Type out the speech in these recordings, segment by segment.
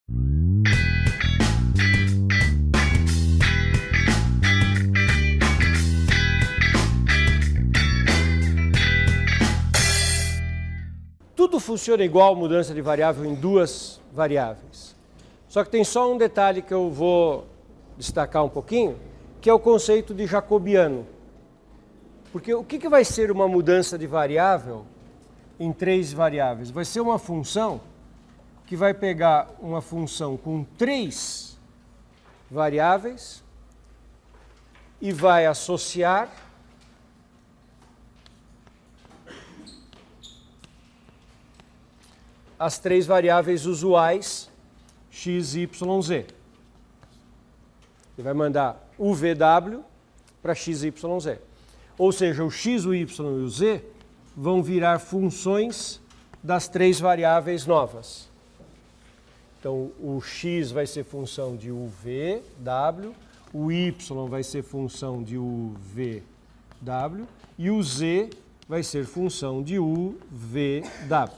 Tudo funciona igual mudança de variável em duas variáveis. Só que tem só um detalhe que eu vou destacar um pouquinho, que é o conceito de jacobiano. Porque o que vai ser uma mudança de variável em três variáveis? Vai ser uma função que vai pegar uma função com três variáveis e vai associar as três variáveis usuais x, y, z. Você vai mandar o VW para x, y, z. Ou seja, o x, o y e o z vão virar funções das três variáveis novas. Então, o x vai ser função de UVW, o y vai ser função de UVW e o z vai ser função de UVW.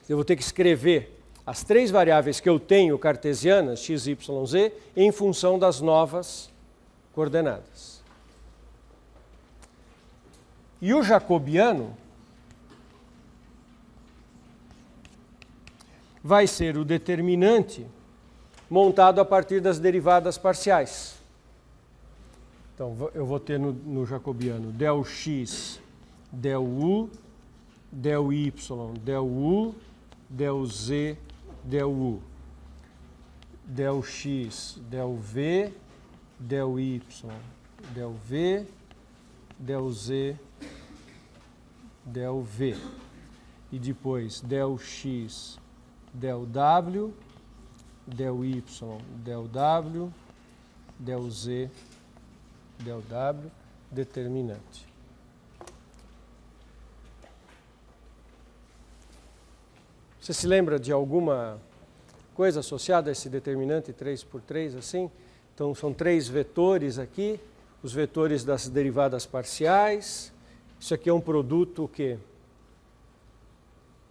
Eu vou ter que escrever as três variáveis que eu tenho cartesianas, x, y, z, em função das novas coordenadas. E o jacobiano vai ser o determinante montado a partir das derivadas parciais. Então, eu vou ter no jacobiano del x, del u, del y, del u, del z, del u, del x, del v, del y, del v, del z, del v. E depois del x, del w, del y, del w, del z, del w, determinante. Você se lembra de alguma coisa associada a esse determinante 3×3 assim? Então, são três vetores aqui, os vetores das derivadas parciais. Isso aqui é um produto o quê?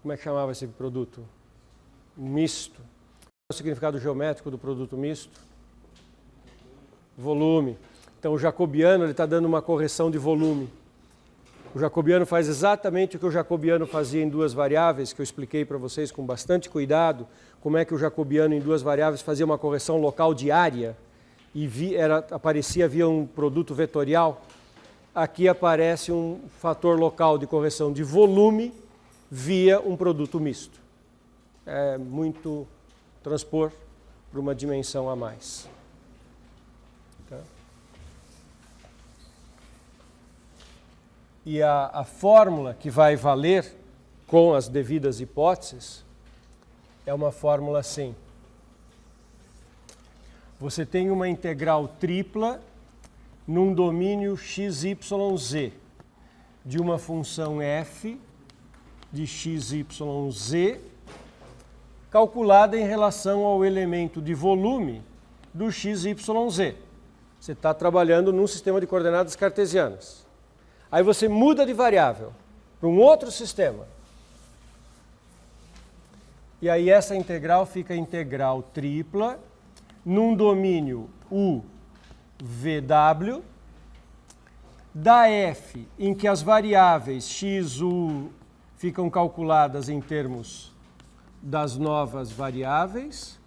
Como é que chamava esse produto? Misto. Qual é o significado geométrico do produto misto? Volume. Então, o jacobiano está dando uma correção de volume. O jacobiano faz exatamente o que o jacobiano fazia em duas variáveis, que eu expliquei para vocês com bastante cuidado, como é que o jacobiano em duas variáveis fazia uma correção local de área e aparecia via um produto vetorial. Aqui aparece um fator local de correção de volume via um produto misto. É muito transpor para uma dimensão a mais. Tá? E a fórmula que vai valer com as devidas hipóteses é uma fórmula assim. Você tem uma integral tripla num domínio x, y, z de uma função f de x, y, z calculada em relação ao elemento de volume do x, y, z. Você está trabalhando num sistema de coordenadas cartesianas. Aí você muda de variável para um outro sistema. E aí essa integral fica integral tripla num domínio UVW da f em que as variáveis x, u ficam calculadas em termos das novas variáveis.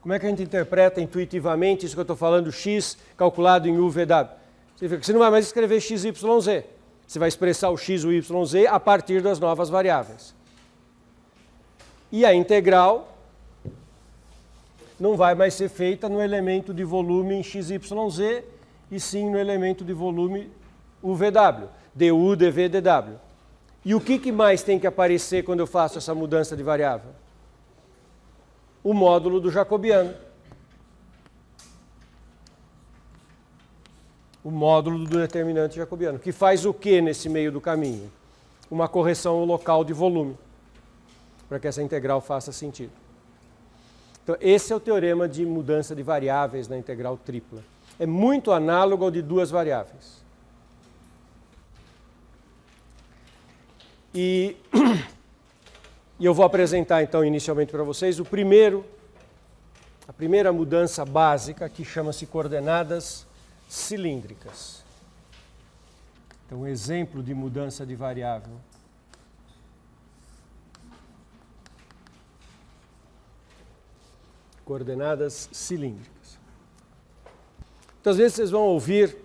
Como é que a gente interpreta intuitivamente isso que eu estou falando, x calculado em UVW? Você não vai mais escrever x, y, z. Você vai expressar o x, o y, z a partir das novas variáveis. E a integral não vai mais ser feita no elemento de volume em x, y, z, e sim no elemento de volume UVW, du, dv, dw. E o que mais tem que aparecer quando eu faço essa mudança de variável? O módulo do jacobiano. O módulo do determinante jacobiano, que faz o que nesse meio do caminho? Uma correção local de volume, para que essa integral faça sentido. Então, esse é o teorema de mudança de variáveis na integral tripla. É muito análogo ao de duas variáveis. E eu vou apresentar então inicialmente para vocês a primeira mudança básica, que chama-se coordenadas cilíndricas. Então, um exemplo de mudança de variável. Coordenadas cilíndricas. Então, às vezes vocês vão ouvir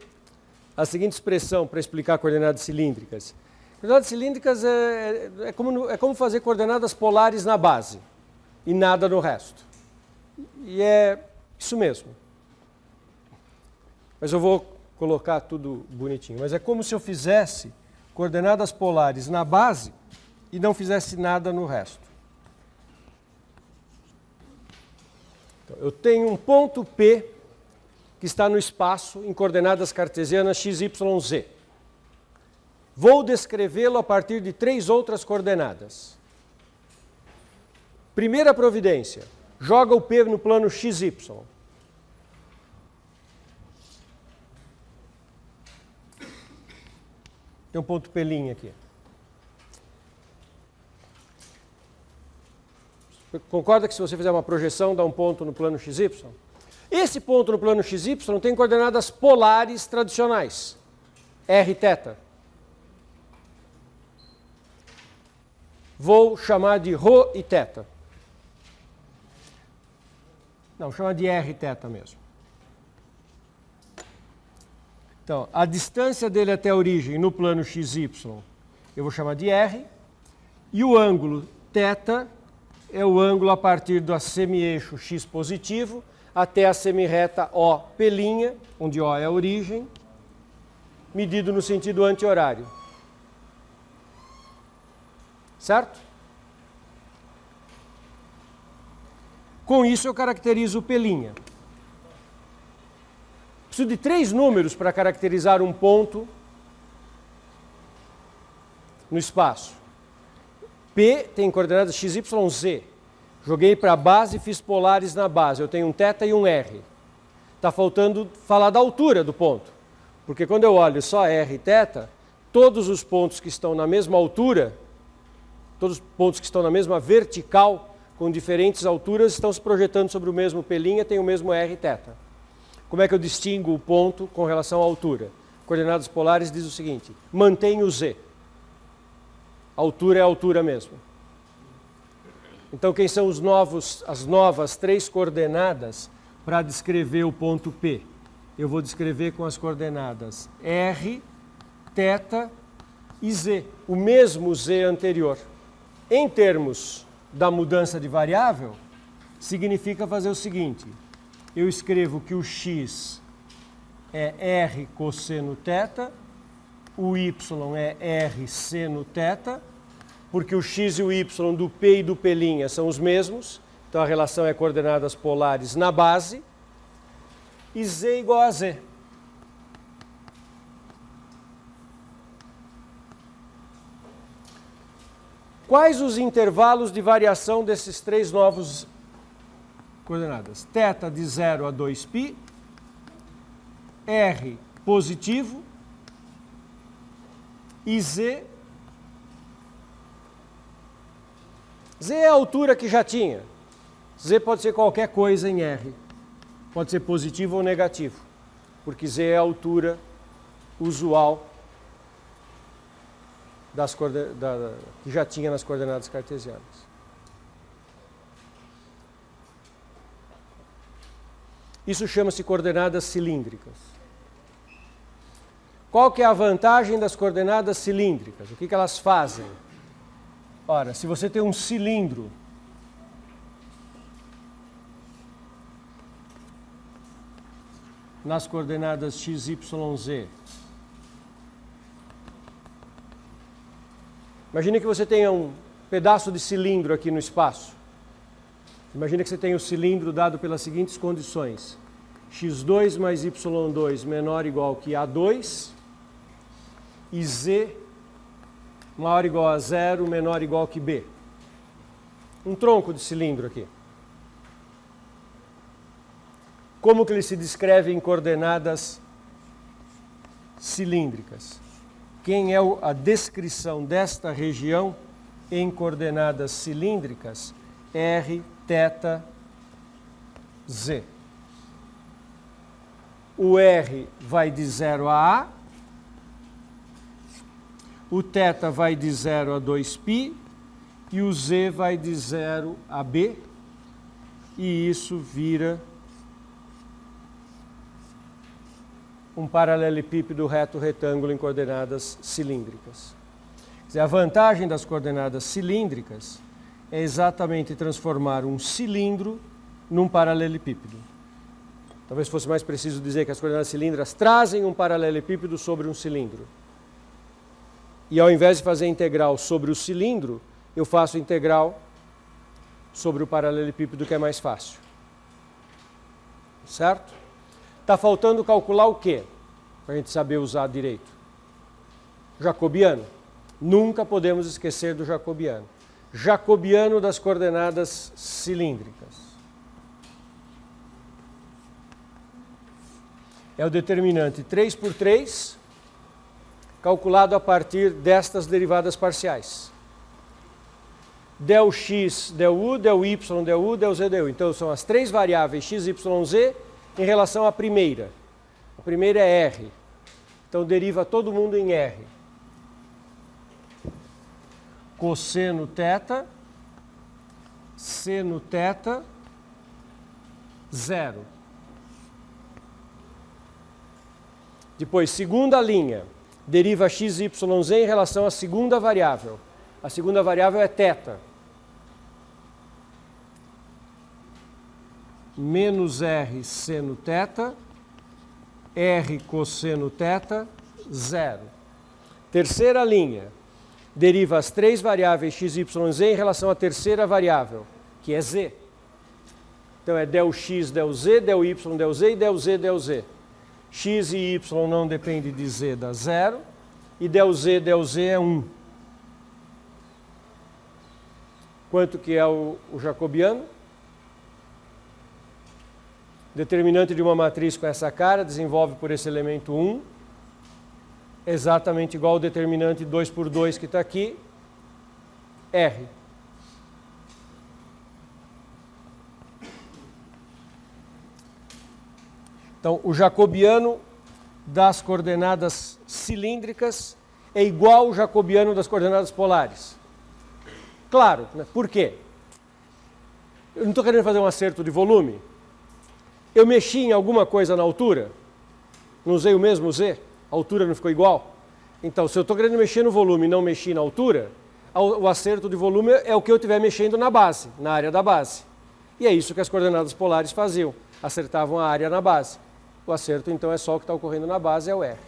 a seguinte expressão para explicar coordenadas cilíndricas. Coordenadas cilíndricas é como fazer coordenadas polares na base e nada no resto. E é isso mesmo. Mas eu vou colocar tudo bonitinho. Mas é como se eu fizesse coordenadas polares na base e não fizesse nada no resto. Então, eu tenho um ponto P que está no espaço em coordenadas cartesianas x, y, z. Vou descrevê-lo a partir de 3 outras coordenadas. Primeira providência, joga o P no plano xy. Tem um ponto P' aqui. Concorda que se você fizer uma projeção, dá um ponto no plano xy? Esse ponto no plano xy tem coordenadas polares tradicionais, r e θ. Vou chamar de ρ e θ. Não, vou chamar de r e θ mesmo. Então, a distância dele até a origem no plano xy eu vou chamar de r, e o ângulo θ é o ângulo a partir do semi-eixo x positivo até a semi-reta OP', onde O é a origem, medido no sentido anti-horário. Certo? Com isso eu caracterizo o P'. Preciso de 3 números para caracterizar um ponto no espaço. P tem coordenadas x, y, z. Joguei para a base e fiz polares na base. Eu tenho um θ e um r. Está faltando falar da altura do ponto. Porque quando eu olho só r e θ, todos os pontos que estão na mesma altura, todos os pontos que estão na mesma vertical, com diferentes alturas, estão se projetando sobre o mesmo P', tem o mesmo r e θ. Como é que eu distingo o ponto com relação à altura? Coordenadas polares diz o seguinte: mantém o z. A altura é a altura mesmo. Então, quem são as novas 3 coordenadas para descrever o ponto P? Eu vou descrever com as coordenadas r, θ e z, o mesmo z anterior. Em termos da mudança de variável, significa fazer o seguinte: eu escrevo que o x é r cosseno θ, o y é r seno θ, porque o x e o y do P e do P' são os mesmos, então a relação é coordenadas polares na base, e z igual a z. Quais os intervalos de variação desses 3 novos coordenadas? Θ de 0 a 2π, r positivo e z. Z é a altura que já tinha. Z pode ser qualquer coisa em R. Pode ser positivo ou negativo, porque Z é a altura usual que já tinha nas coordenadas cartesianas. Isso chama-se coordenadas cilíndricas. Qual que é a vantagem das coordenadas cilíndricas? O que elas fazem? Ora, se você tem um cilindro nas coordenadas x, y, z, imagine que você tenha um pedaço de cilindro aqui no espaço. Imagine que você tenha o cilindro dado pelas seguintes condições: x2 mais y2 menor ou igual que a2 e z maior ou igual a 0, menor ou igual que b. Um tronco de cilindro aqui. Como que ele se descreve em coordenadas cilíndricas? quem é a descrição desta região em coordenadas cilíndricas? R, θ, Z. O R vai de 0 a A, o θ vai de 0 a 2π e o Z vai de 0 a B, e isso vira um paralelepípedo reto retângulo em coordenadas cilíndricas. Quer dizer, a vantagem das coordenadas cilíndricas é exatamente transformar um cilindro num paralelepípedo. Talvez fosse mais preciso dizer que as coordenadas cilíndricas trazem um paralelepípedo sobre um cilindro. E ao invés de fazer integral sobre o cilindro, eu faço integral sobre o paralelepípedo, que é mais fácil. Certo? Está faltando calcular o quê? Para a gente saber usar direito. Jacobiano. Nunca podemos esquecer do jacobiano. Jacobiano das coordenadas cilíndricas. É o determinante 3 por 3, calculado a partir destas derivadas parciais. Del x, del u, del y, del u, del z, del u. Então são as três variáveis x, y, z em relação à primeira. A primeira é R. Então deriva todo mundo em R. Cosseno θ, seno θ, 0. Depois, segunda linha, deriva x, y, z em relação à segunda variável. A segunda variável é θ. Menos R seno θ, R cosseno θ, 0. Terceira linha, deriva as três variáveis x, y, z em relação à terceira variável, que é z. Então é del x, del z, del y, del z e del z, del z. X e y não depende de z, dá 0. E del z é 1. Quanto que é o jacobiano? Determinante de uma matriz com essa cara, desenvolve por esse elemento 1, exatamente igual ao determinante 2 por 2 que está aqui, R. Então, o jacobiano das coordenadas cilíndricas é igual ao jacobiano das coordenadas polares. Claro, né? Por quê? Eu não estou querendo fazer um acerto de volume. Eu mexi em alguma coisa na altura, não usei o mesmo Z, a altura não ficou igual. Então, se eu estou querendo mexer no volume e não mexi na altura, o acerto de volume é o que eu estiver mexendo na base, na área da base. E é isso que as coordenadas polares faziam, acertavam a área na base. O acerto, então, é só o que está ocorrendo na base, é o R.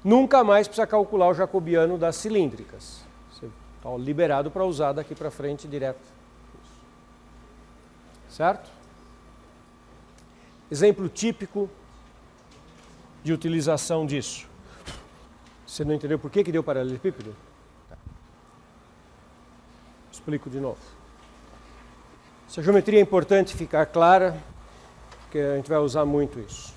Nunca mais precisa calcular o jacobiano das cilíndricas. Você está liberado para usar daqui para frente direto. Certo? Exemplo típico de utilização disso. Você não entendeu por que deu paralelepípedo? Tá. Explico de novo. Essa geometria é importante ficar clara, porque a gente vai usar muito isso.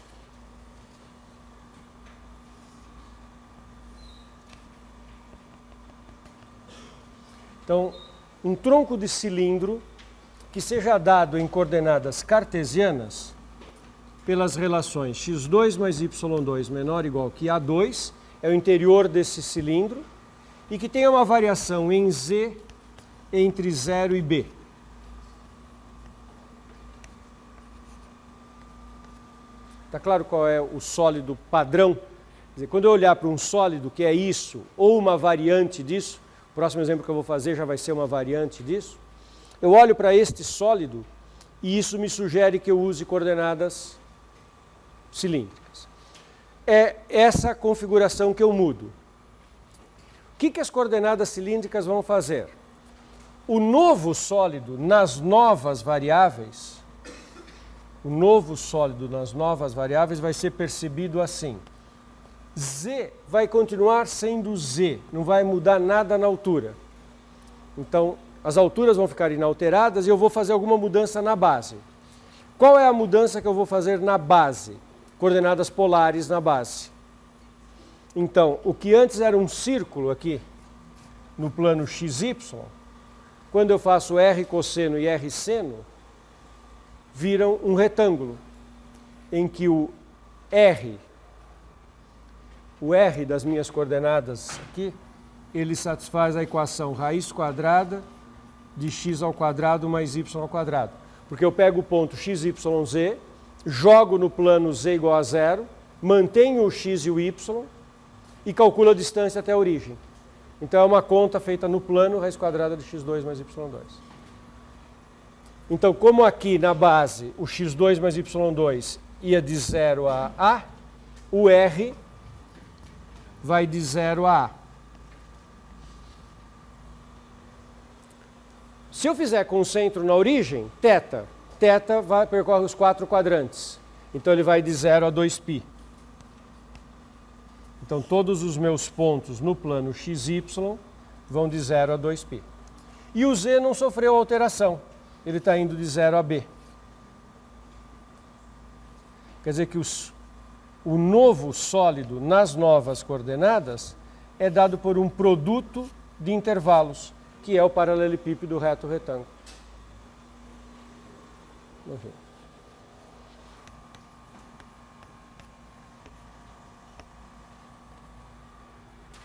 Então, um tronco de cilindro que seja dado em coordenadas cartesianas pelas relações x2 mais y2 menor ou igual que A2, é o interior desse cilindro, e que tenha uma variação em z entre 0 e b. Está claro qual é o sólido padrão? Quer dizer, quando eu olhar para um sólido que é isso, ou uma variante disso, o próximo exemplo que eu vou fazer já vai ser uma variante disso, eu olho para este sólido e isso me sugere que eu use coordenadas cilíndricas. É essa configuração que eu mudo. O que as coordenadas cilíndricas vão fazer? O novo sólido nas novas variáveis, vai ser percebido assim. Z vai continuar sendo Z, não vai mudar nada na altura. Então, as alturas vão ficar inalteradas e eu vou fazer alguma mudança na base. Qual é a mudança que eu vou fazer na base? Coordenadas polares na base. Então, o que antes era um círculo aqui, no plano XY, quando eu faço R cosseno e R seno, viram um retângulo, em que o R das minhas coordenadas aqui, ele satisfaz a equação raiz quadrada de x ao quadrado mais y ao quadrado. Porque eu pego o ponto XYZ, jogo no plano z igual a zero, mantenho o x e o y e calculo a distância até a origem. Então é uma conta feita no plano raiz quadrada de x2 mais y2. Então, como aqui na base o x2 mais y2 ia de 0 a a, o r vai de 0 a a. Se eu fizer com o centro na origem, θ percorre os 4 quadrantes. Então ele vai de 0 a 2π. Então todos os meus pontos no plano XY vão de 0 a 2π. E o z não sofreu alteração. Ele está indo de 0 a b. Quer dizer que o novo sólido nas novas coordenadas é dado por um produto de intervalos, que é o paralelepípedo reto retângulo.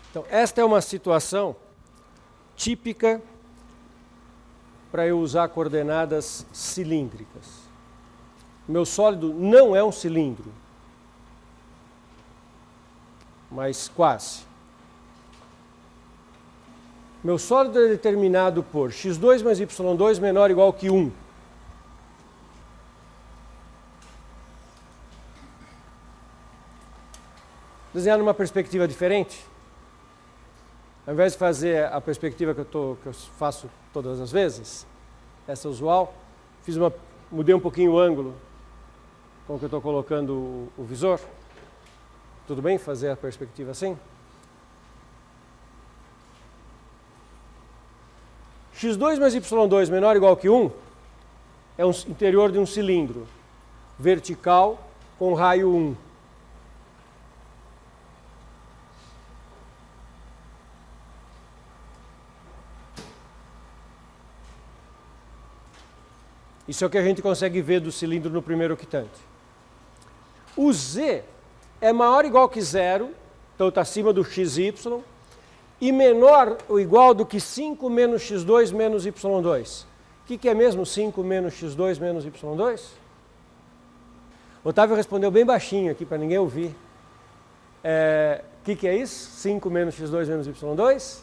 Então, esta é uma situação típica para eu usar coordenadas cilíndricas. Meu sólido não é um cilindro, mas quase. Meu sólido é determinado por x2 mais y2 menor ou igual que 1. Desenhar numa perspectiva diferente. Ao invés de fazer a perspectiva que eu faço todas as vezes, essa usual, mudei um pouquinho o ângulo com que eu estou colocando o visor. Tudo bem fazer a perspectiva assim? x2 mais y2 menor ou igual que 1 é um interior de um cilindro vertical com raio 1. Isso é o que a gente consegue ver do cilindro no primeiro octante. O z é maior ou igual que 0, então está acima do xy, e menor ou igual do que 5 menos x2 menos y2. O que é mesmo 5 menos x2 menos y2? Otávio respondeu bem baixinho aqui para ninguém ouvir. O que é isso? 5 menos x2 menos y2?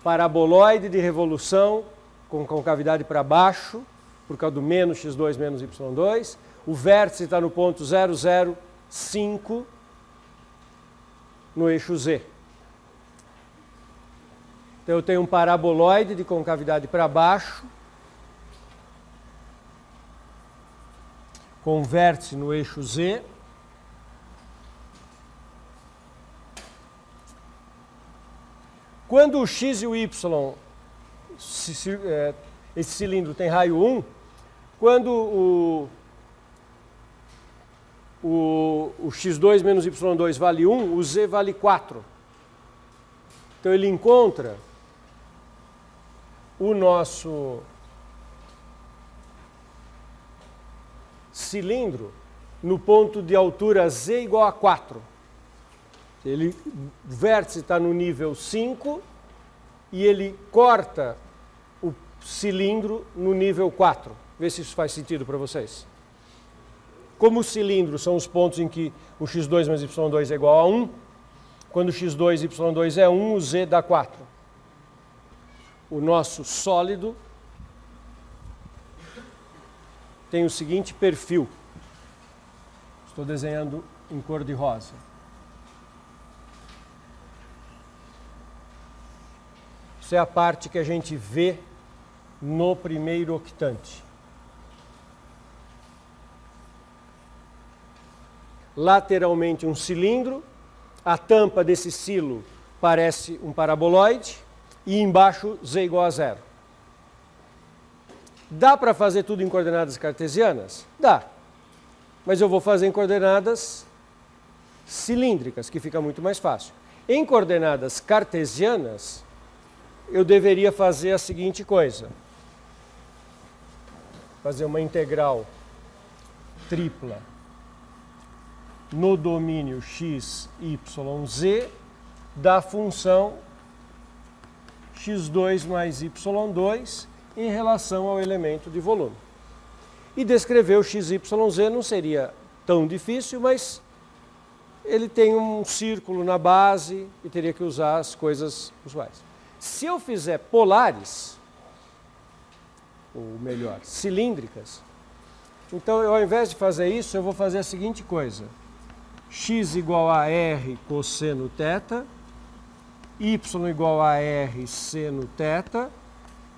Paraboloide de revolução com concavidade para baixo, por causa do menos x2 menos y2. O vértice está no ponto 0, 0, 5 no eixo z. Então eu tenho um paraboloide de concavidade para baixo, com vértice no eixo z. Quando o x e o y, esse cilindro tem raio 1, quando o x2 menos y2 vale 1, o z vale 4. Então ele encontra o nosso cilindro no ponto de altura z igual a 4. O vértice está no nível 5 e ele corta o cilindro no nível 4. Vê se isso faz sentido para vocês. Como o cilindro são os pontos em que o x2 mais y2 é igual a 1, quando o x2 e y2 é 1, o z dá 4. O nosso sólido tem o seguinte perfil. Estou desenhando em cor de rosa. Isso é a parte que a gente vê no primeiro octante. Lateralmente um cilindro, a tampa desse silo parece um paraboloide e embaixo z igual a 0. Dá para fazer tudo em coordenadas cartesianas? Dá. Mas eu vou fazer em coordenadas cilíndricas, que fica muito mais fácil. Em coordenadas cartesianas, eu deveria fazer a seguinte coisa. Fazer uma integral tripla no domínio x, y, z da função x2 mais y2 em relação ao elemento de volume. E descrever o x, y, z não seria tão difícil, mas ele tem um círculo na base e teria que usar as coisas usuais. Se eu fizer polares, ou melhor, cilíndricas, então eu, ao invés de fazer isso, eu vou fazer a seguinte coisa. X igual a R cosseno θ, y igual a R seno θ,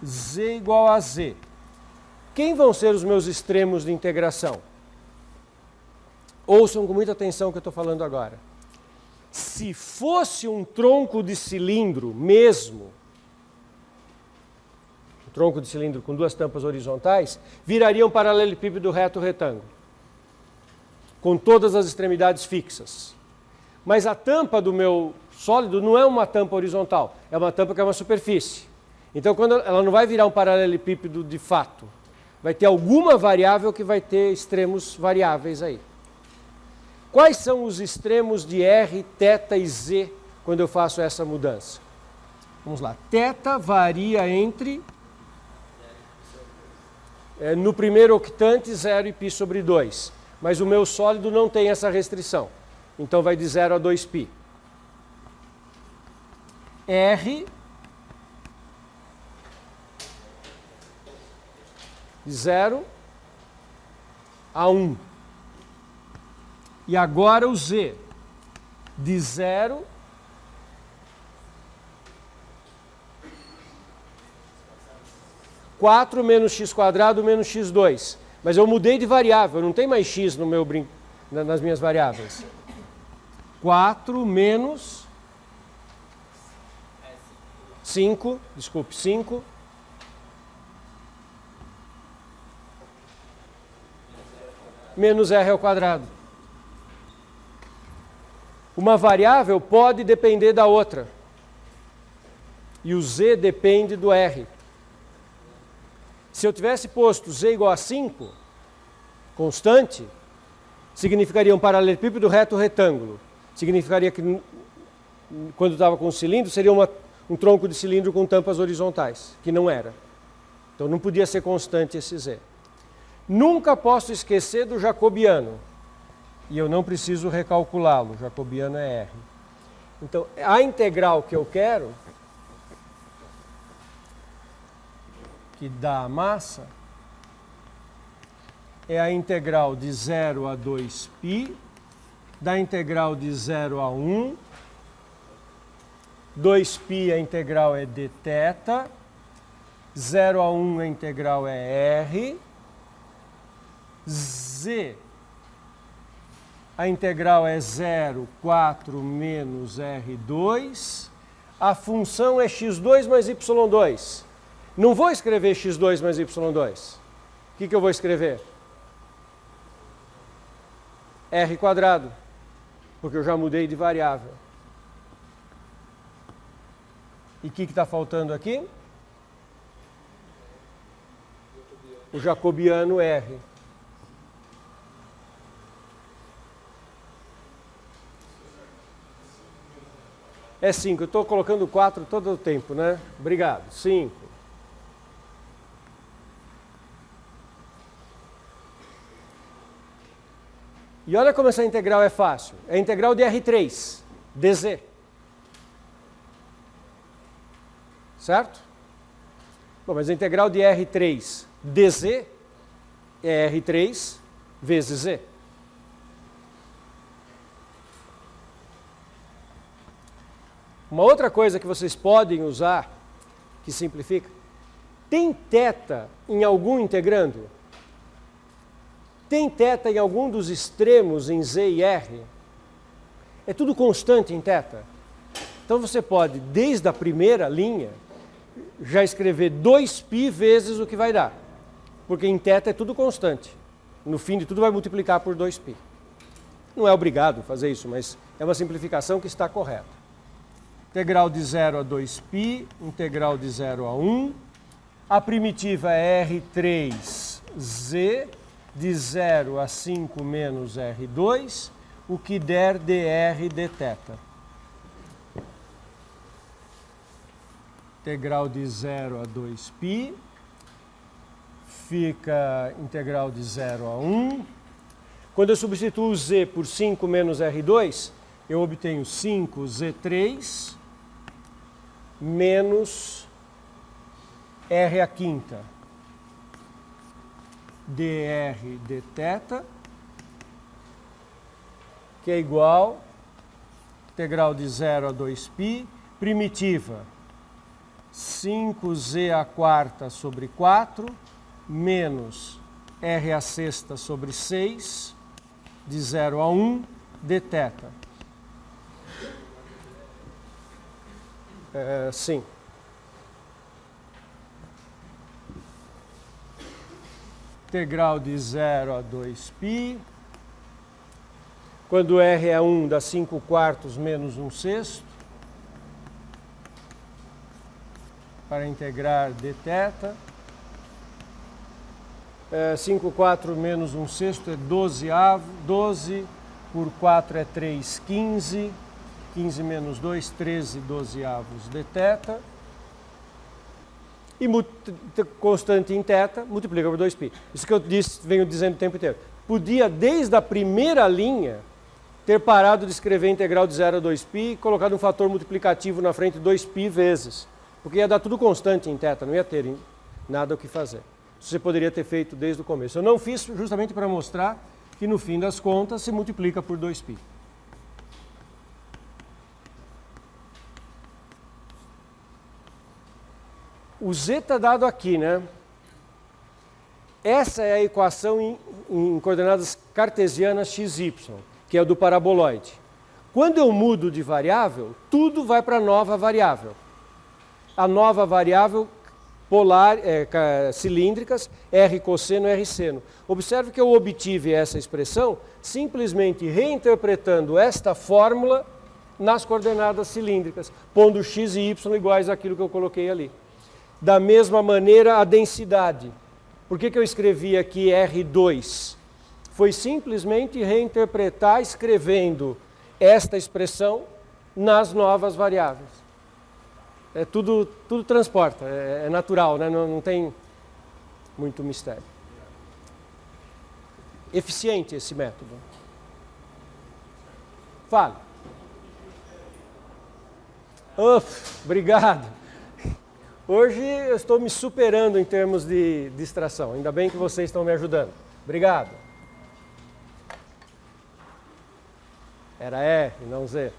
z igual a z. Quem vão ser os meus extremos de integração? Ouçam com muita atenção o que eu estou falando agora. Se fosse um tronco de cilindro mesmo, um tronco de cilindro com duas tampas horizontais, viraria um paralelepípedo reto retângulo, com todas as extremidades fixas. Mas a tampa do meu sólido não é uma tampa horizontal, é uma tampa que é uma superfície. Então, quando ela não vai virar um paralelepípedo de fato, vai ter alguma variável que vai ter extremos variáveis aí. Quais são os extremos de R, θ e Z quando eu faço essa mudança? Vamos lá. Θ varia entre, no primeiro octante, 0 e π sobre 2. Mas o meu sólido não tem essa restrição. Então vai de 0 a 2π. R de 0 a 1. E agora o Z de 0 4 menos x² menos x2. Mas eu mudei de variável, não tem mais x no meu nas minhas variáveis. 4 menos 5, desculpe, 5 menos r ao quadrado. Uma variável pode depender da outra. E o z depende do r. Se eu tivesse posto z igual a 5, constante, significaria um paralelepípedo reto retângulo. Significaria que, quando estava com o cilindro, seria um tronco de cilindro com tampas horizontais, que não era. Então não podia ser constante esse z. Nunca posso esquecer do jacobiano. E eu não preciso recalculá-lo, o jacobiano é R. Então, a integral que eu quero, que dá a massa, é a integral de 0 a 2π, da integral de 0 a 1, 2π a integral é dθ, 0 a 1 a integral é R, z, a integral é 0, 4 menos R2, a função é x2 mais y2. Não vou escrever x2 mais y2. O que eu vou escrever? R², porque eu já mudei de variável. E o que está faltando aqui? O jacobiano R. É 5, eu estou colocando 4 todo o tempo, né? Obrigado, 5. E olha como essa integral é fácil. É a integral de R3, dz. Certo? Bom, mas a integral de R3 dz é R3 vezes z. Uma outra coisa que vocês podem usar, que simplifica, tem θ em algum integrando? Tem θ em algum dos extremos em z e r? É tudo constante em θ. Então você pode, desde a primeira linha, já escrever 2π vezes o que vai dar. Porque em θ é tudo constante. No fim de tudo vai multiplicar por 2π. Não é obrigado fazer isso, mas é uma simplificação que está correta. Integral de 0 a 2π, integral de 0 a 1. A primitiva é R3z, de 0 a 5 menos R2, o que der dr dθ. Integral de 0 a 2π, fica integral de 0 a 1. Quando eu substituo z por 5 menos R2, eu obtenho 5z3 menos R à quinta dr dθ, que é igual integral de 0 a 2π, primitiva 5z à quarta sobre 4 menos R à sexta sobre 6 de 0 a 1 dθ. Sim. Integral de 0 a 2π. Quando R é 1, dá 5 quartos menos 1 sexto. Para integrar dθ. 5 quartos menos 1 sexto é 12 avos. 12 por 4 é 3, 15. 15 menos 2, 13 12avos dθ. E constante em θ, multiplica por 2π. Isso que eu venho dizendo o tempo inteiro. Podia, desde a primeira linha, ter parado de escrever a integral de 0 a 2π e colocado um fator multiplicativo na frente 2π vezes. Porque ia dar tudo constante em θ, não ia ter nada o que fazer. Isso você poderia ter feito desde o começo. Eu não fiz justamente para mostrar que no fim das contas se multiplica por 2π. O z está dado aqui, né? Essa é a equação em coordenadas cartesianas xy, que é o do paraboloide. Quando eu mudo de variável, tudo vai para a nova variável. A nova variável polar, cilíndricas, R cosseno, R seno. Observe que eu obtive essa expressão simplesmente reinterpretando esta fórmula nas coordenadas cilíndricas, pondo x e y iguais àquilo que eu coloquei ali. Da mesma maneira, a densidade. Por que eu escrevi aqui R2? Foi simplesmente reinterpretar escrevendo esta expressão nas novas variáveis. Tudo transporta, é natural, né? Não tem muito mistério. Eficiente esse método. Fale. Obrigado. Hoje eu estou me superando em termos de distração. Ainda bem que vocês estão me ajudando. Obrigado. Era R, não Z.